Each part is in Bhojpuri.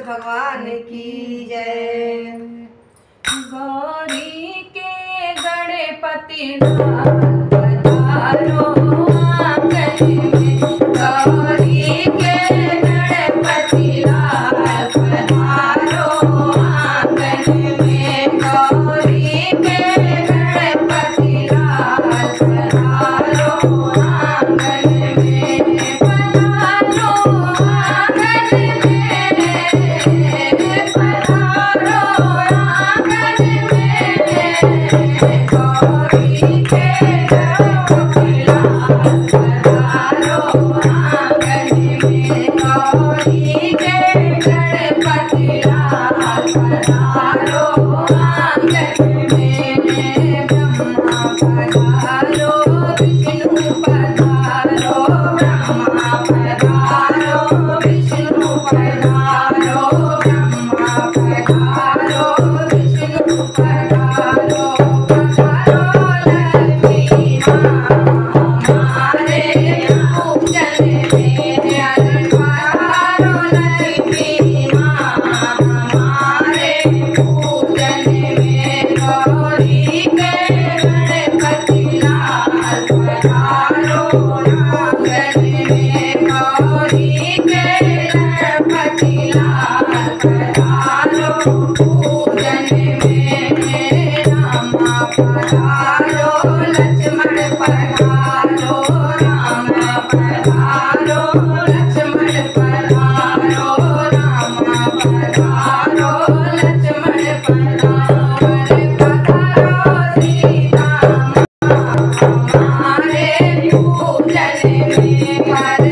भगवान की जय। गौरी के गणपति पधारो आंगन में, गौरी के गणपति पधारो आंगन में, गौरी के गणपति पधारो आंगन में, पधारो आंगन में, पधारो आंगन में, गौरी के गणपति पधारो आंगन में, गौरी के गणपति पधारो आंगन में, ब्रह्मा पधारो विष्णु पधारो, ब्रह्मा पधारो विष्णु पधारो, ब्रह्मा पधारो विष्णु पधारो, पधारो लक्ष्मी हमारे पूजन में, पधारो लक्ष्मी हमारे पूजन में, गौरी के गणपति पधारो आंगन में, गौरी के गणपति पधारो पूजन में, रामा पधारो लक्ष्मण पधारो, रामा पधारो लक्ष्मण पधारो, रामा पधारो लक्ष्मण पधारो, पधारो सीता हमारे पूजन में,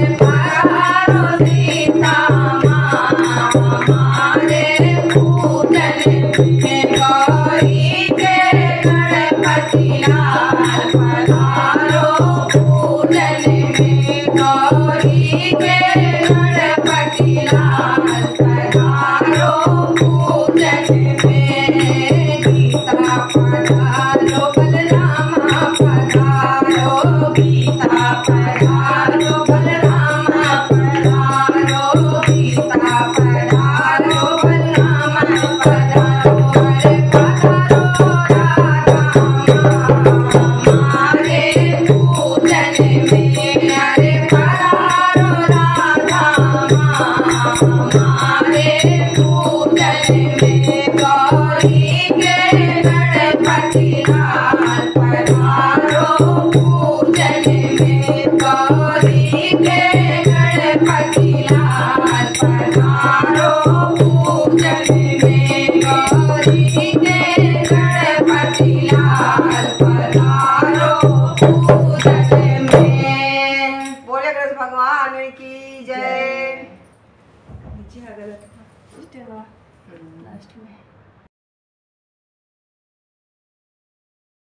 पधारो सीता हमारे पूजन में, गौरी के गणपति पधारो पूजन में, गौरी के गणपति पधारो पूजन में, गीता पधारो बलरामा पधारो, गीता पधारो बलरामा पधारो, गीता पधारो बलरामा पधारो, पधारो राधा हमारे पूजन में, अरे पधारो राधा हमारे पूजन में, गौरी के गणपति पधारो पूजन में, गौरी के गणपति पधारो पूजन में, गौरी के गणपति पधारो पूजन में। बोले कृष्ण भगवान की जय। नीचे आ गलत लास्ट में।